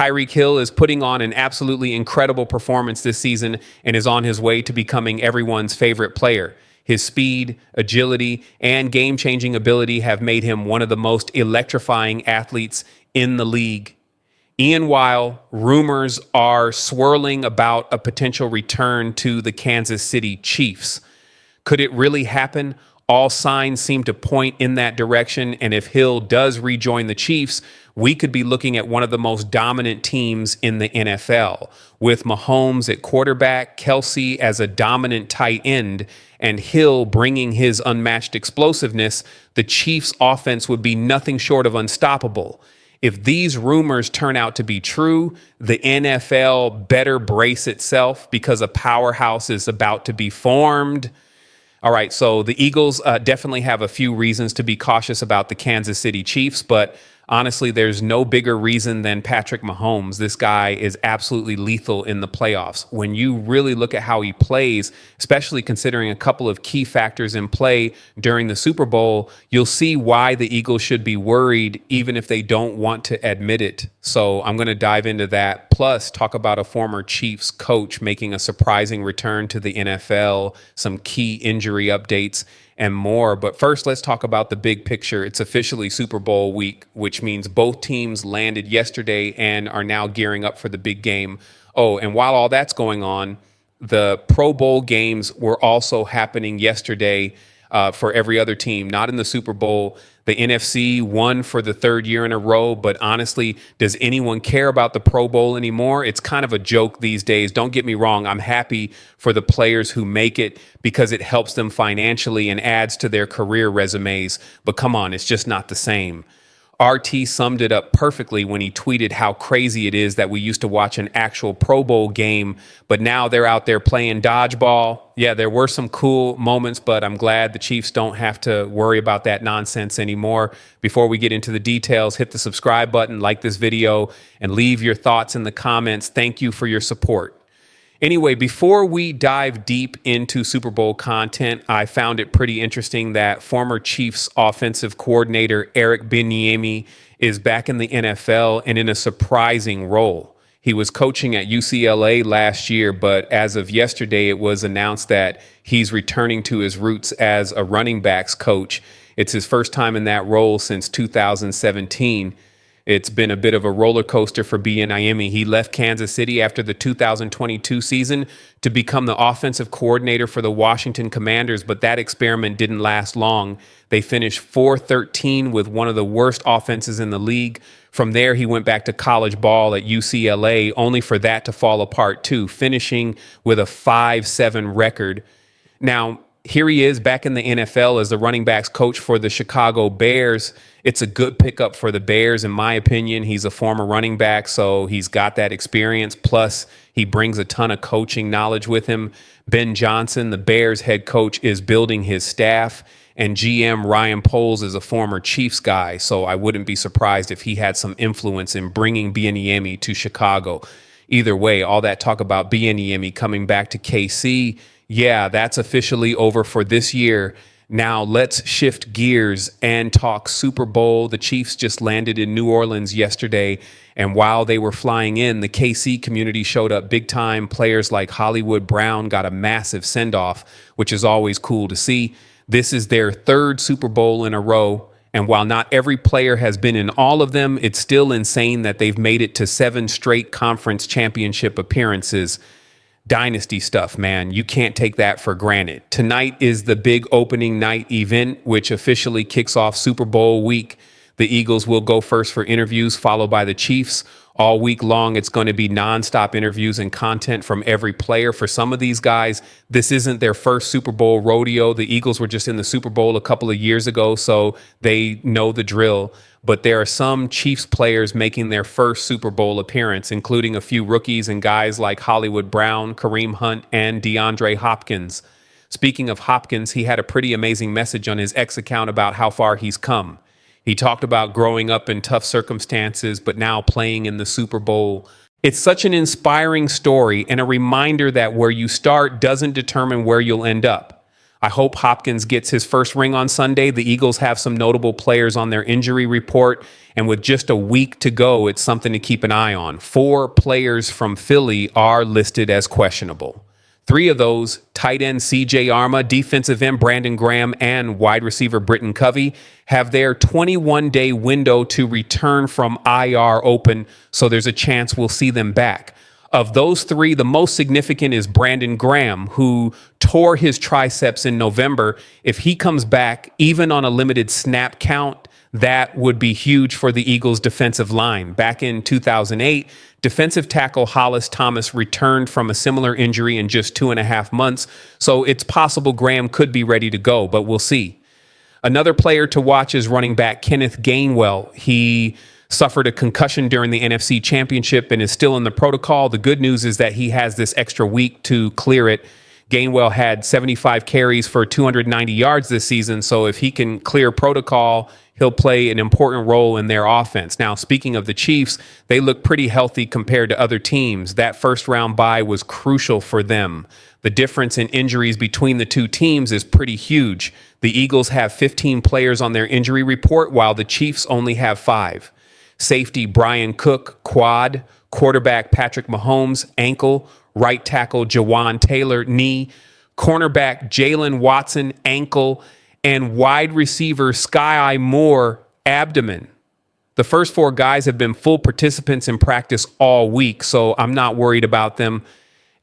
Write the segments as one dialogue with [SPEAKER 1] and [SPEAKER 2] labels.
[SPEAKER 1] Tyreek Hill is putting on an absolutely incredible performance this season and is on his way to becoming everyone's favorite player. His speed, agility, and game-changing ability have made him one of the most electrifying athletes in the league. Ian, while rumors are swirling about a potential return to the Kansas City Chiefs, could it really happen? All signs seem to point in that direction, and if Hill does rejoin the Chiefs, we could be looking at one of the most dominant teams in the NFL. With Mahomes at quarterback, Kelsey as a dominant tight end, and Hill bringing his unmatched explosiveness, the Chiefs' offense would be nothing short of unstoppable. If these rumors turn out to be true, the NFL better brace itself because a powerhouse is about to be formed. All right, so the Eagles definitely have a few reasons to be cautious about the Kansas City Chiefs, but honestly, there's no bigger reason than Patrick Mahomes. This guy is absolutely lethal in the playoffs. When you really look at how he plays, especially considering a couple of key factors in play during the Super Bowl, you'll see why the Eagles should be worried, even if they don't want to admit it. So I'm going to dive into that, plus talk about a former Chiefs coach making a surprising return to the NFL, some key injury updates, and more. But first, let's talk about the big picture. It's officially Super Bowl week, which means both teams landed yesterday and are now gearing up for the big game. Oh, and while all that's going on, the Pro Bowl games were also happening yesterday for every other team, not in the Super Bowl. The NFC won for the third year in a row, but honestly, does anyone care about the Pro Bowl anymore? It's kind of a joke these days. Don't get me wrong. I'm happy for the players who make it because it helps them financially and adds to their career resumes. But come on, it's just not the same. RT summed it up perfectly when he tweeted how crazy it is that we used to watch an actual Pro Bowl game, but now they're out there playing dodgeball. Yeah, there were some cool moments, but I'm glad the Chiefs don't have to worry about that nonsense anymore. Before we get into the details, hit the subscribe button, like this video, and leave your thoughts in the comments. Thank you for your support. Anyway, before we dive deep into Super Bowl content, I found it pretty interesting that former Chiefs offensive coordinator Eric Bieniemy is back in the NFL and in a surprising role. He was coaching at UCLA last year, but as of yesterday, it was announced that he's returning to his roots as a running backs coach. It's his first time in that role since 2017. It's been a bit of a roller coaster for Bieniemy. He left Kansas City after the 2022 season to become the offensive coordinator for the Washington Commanders, but that experiment didn't last long. They finished 4-13 with one of the worst offenses in the league. From there, he went back to college ball at UCLA, only for that to fall apart too, finishing with a 5-7 record. Now, here he is back in the NFL as the running backs coach for the Chicago Bears. It's a good pickup for the Bears, in my opinion. He's a former running back, so he's got that experience. Plus, he brings a ton of coaching knowledge with him. Ben Johnson, the Bears head coach, is building his staff, and GM Ryan Poles is a former Chiefs guy, so I wouldn't be surprised if he had some influence in bringing Bieniemy to Chicago. Either way, all that talk about Bieniemy coming back to KC, yeah, that's officially over for this year. Now let's shift gears and talk Super Bowl. The Chiefs just landed in New Orleans yesterday, and while they were flying in, the KC community showed up big time. Players like Hollywood Brown got a massive send-off, which is always cool to see. This is their third Super Bowl in a row, and while not every player has been in all of them, it's still insane that they've made it to 7 straight conference championship appearances. Dynasty stuff, man. You can't take that for granted. Tonight is the big opening night event, which officially kicks off Super Bowl week. The Eagles will go first for interviews, followed by the Chiefs. All week long, it's going to be nonstop interviews and content from every player. For some of these guys, this isn't their first Super Bowl rodeo. The Eagles were just in the Super Bowl a couple of years ago, so they know the drill. But there are some Chiefs players making their first Super Bowl appearance, including a few rookies and guys like Hollywood Brown, Kareem Hunt, and DeAndre Hopkins. Speaking of Hopkins, he had a pretty amazing message on his X account about how far he's come. He talked about growing up in tough circumstances, but now playing in the Super Bowl. It's such an inspiring story and a reminder that where you start doesn't determine where you'll end up. I hope Hopkins gets his first ring on Sunday. The Eagles have some notable players on their injury report, and with just a week to go, it's something to keep an eye on. 4 players from Philly are listed as questionable. 3 of those, tight end C.J. Arma, defensive end Brandon Graham, and wide receiver Britton Covey, have their 21-day window to return from IR open, so there's a chance we'll see them back. Of those 3, the most significant is Brandon Graham, who tore his triceps in November. If he comes back, even on a limited snap count, that would be huge for the Eagles' defensive line. Back in 2008, defensive tackle Hollis Thomas returned from a similar injury in just 2.5 months, so it's possible Graham could be ready to go, but we'll see. Another player to watch is running back Kenneth Gainwell. He suffered a concussion during the NFC Championship and is still in the protocol. The good news is that he has this extra week to clear it. Gainwell had 75 carries for 290 yards this season, so if he can clear protocol, he'll play an important role in their offense. Now, speaking of the Chiefs, they look pretty healthy compared to other teams. That first-round bye was crucial for them. The difference in injuries between the 2 teams is pretty huge. The Eagles have 15 players on their injury report, while the Chiefs only have 5. Safety Brian Cook, quad. Quarterback Patrick Mahomes, ankle. Right tackle Jawan Taylor, knee. Cornerback Jalen Watson, ankle. And wide receiver Skyy Moore, abdomen. The first 4 guys have been full participants in practice all week, so I'm not worried about them.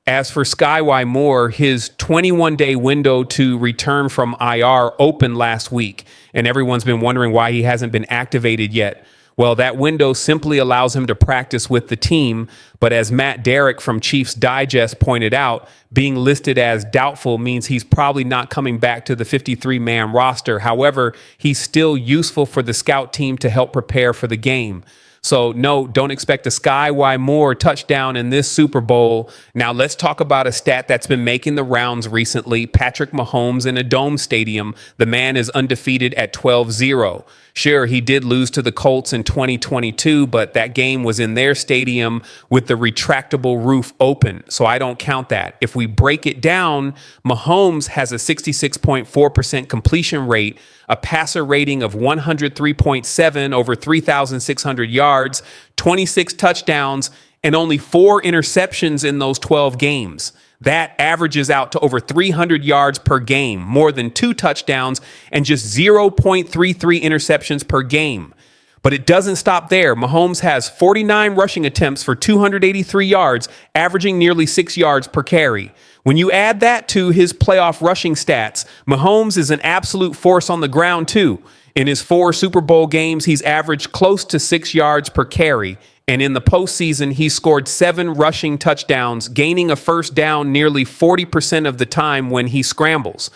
[SPEAKER 1] As for Skyy Moore, his 21-day window to return from IR opened last week, and everyone's been wondering why he hasn't been activated yet. Well, that window simply allows him to practice with the team, but as Matt Derrick from Chiefs Digest pointed out, being listed as doubtful means he's probably not coming back to the 53-man roster. However, he's still useful for the scout team to help prepare for the game. So, no, don't expect a Skyy Moore touchdown in this Super Bowl. Now, let's talk about a stat that's been making the rounds recently. Patrick Mahomes in a dome stadium. The man is undefeated at 12-0. Sure, he did lose to the Colts in 2022, but that game was in their stadium with the retractable roof open, so I don't count that. If we break it down, Mahomes has a 66.4% completion rate, a passer rating of 103.7 over 3,600 yards, 26 touchdowns, and only 4 interceptions in those 12 games. That averages out to over 300 yards per game, more than 2 touchdowns, and just 0.33 interceptions per game. But it doesn't stop there. Mahomes has 49 rushing attempts for 283 yards, averaging nearly 6 yards per carry. When you add that to his playoff rushing stats, Mahomes is an absolute force on the ground too. In his 4 Super Bowl games, he's averaged close to 6 yards per carry. And in the postseason, he scored 7 rushing touchdowns, gaining a first down nearly 40% of the time when he scrambles.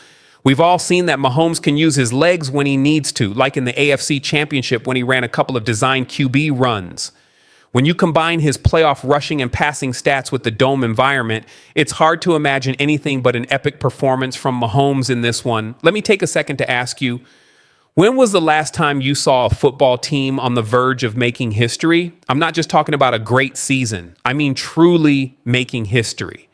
[SPEAKER 1] We've all seen that Mahomes can use his legs when he needs to, like in the AFC Championship when he ran a couple of design QB runs. When you combine his playoff rushing and passing stats with the dome environment, it's hard to imagine anything but an epic performance from Mahomes in this one. Let me take a second to ask you, when was the last time you saw a football team on the verge of making history? I'm not just talking about a great season. I mean truly making history.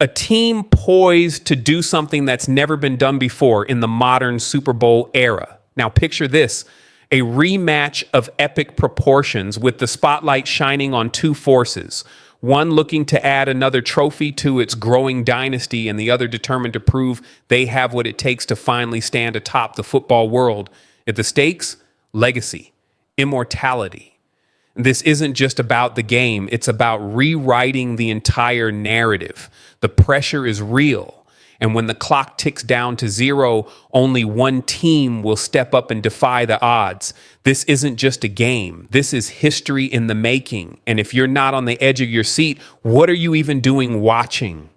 [SPEAKER 1] A team poised to do something that's never been done before in the modern Super Bowl era. Now picture this, a rematch of epic proportions with the spotlight shining on 2 forces. One looking to add another trophy to its growing dynasty, and the other determined to prove they have what it takes to finally stand atop the football world. At the stakes, legacy, immortality. This isn't just about the game. It's about rewriting the entire narrative. The pressure is real. And when the clock ticks down to 0, only one team will step up and defy the odds. This isn't just a game. This is history in the making. And if you're not on the edge of your seat, what are you even doing watching?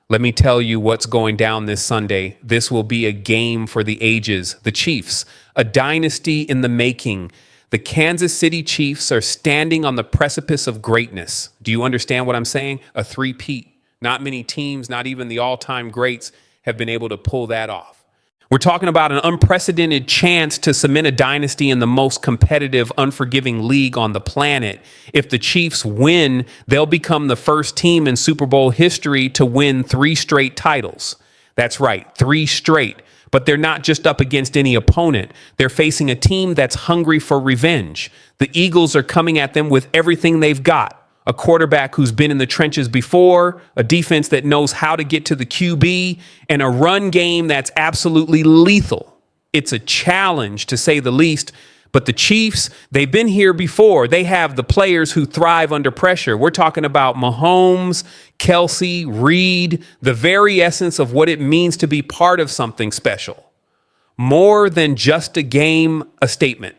[SPEAKER 1] Let me tell you what's going down this Sunday. This will be a game for the ages. The Chiefs, a dynasty in the making. The Kansas City Chiefs are standing on the precipice of greatness. Do you understand what I'm saying? A three-peat. Not many teams, not even the all-time greats, have been able to pull that off. We're talking about an unprecedented chance to cement a dynasty in the most competitive, unforgiving league on the planet. If the Chiefs win, they'll become the first team in Super Bowl history to win 3 straight titles. That's right, 3 straight. But they're not just up against any opponent. They're facing a team that's hungry for revenge. The Eagles are coming at them with everything they've got. A quarterback who's been in the trenches before, a defense that knows how to get to the QB, and a run game that's absolutely lethal. It's a challenge, to say the least. But the Chiefs, they've been here before. They have the players who thrive under pressure. We're talking about Mahomes, Kelsey, Reed, the very essence of what it means to be part of something special. More than just a game, a statement.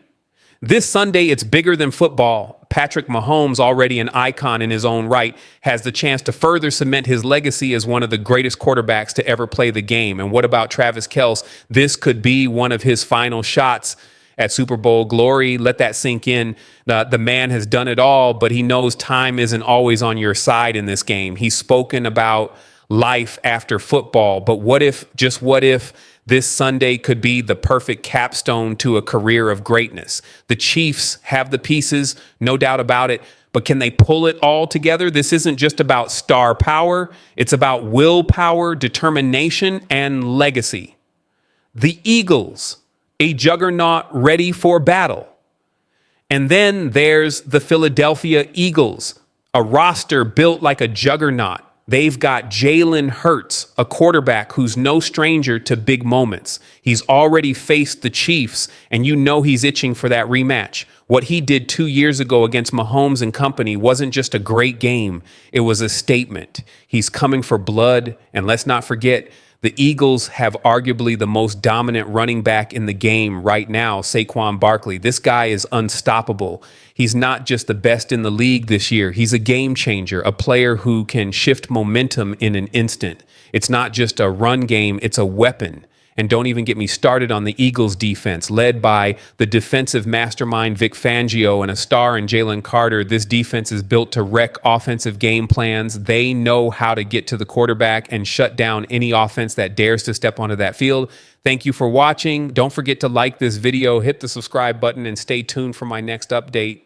[SPEAKER 1] This Sunday, it's bigger than football. Patrick Mahomes, already an icon in his own right, has the chance to further cement his legacy as one of the greatest quarterbacks to ever play the game. And what about Travis Kelce? This could be one of his final shots at Super Bowl glory. Let that sink in. The man has done it all, but he knows time isn't always on your side in this game. He's spoken about life after football, but what if, just what if, this Sunday could be the perfect capstone to a career of greatness? The Chiefs have the pieces, no doubt about it, but can they pull it all together? This isn't just about star power. It's about willpower, determination, and legacy. The Eagles, a juggernaut ready for battle. And then there's the Philadelphia Eagles, a roster built like a juggernaut. They've got Jalen Hurts, a quarterback who's no stranger to big moments. He's already faced the Chiefs, and you know he's itching for that rematch. What he did 2 years ago against Mahomes and company wasn't just a great game. It was a statement. He's coming for blood, and let's not forget, the Eagles have arguably the most dominant running back in the game right now, Saquon Barkley. This guy is unstoppable. He's not just the best in the league this year. He's a game changer, a player who can shift momentum in an instant. It's not just a run game, it's a weapon. And don't even get me started on the Eagles defense, led by the defensive mastermind Vic Fangio and a star in Jalen Carter. This defense is built to wreck offensive game plans. They know how to get to the quarterback and shut down any offense that dares to step onto that field. Thank you for watching. Don't forget to like this video, hit the subscribe button, and stay tuned for my next update.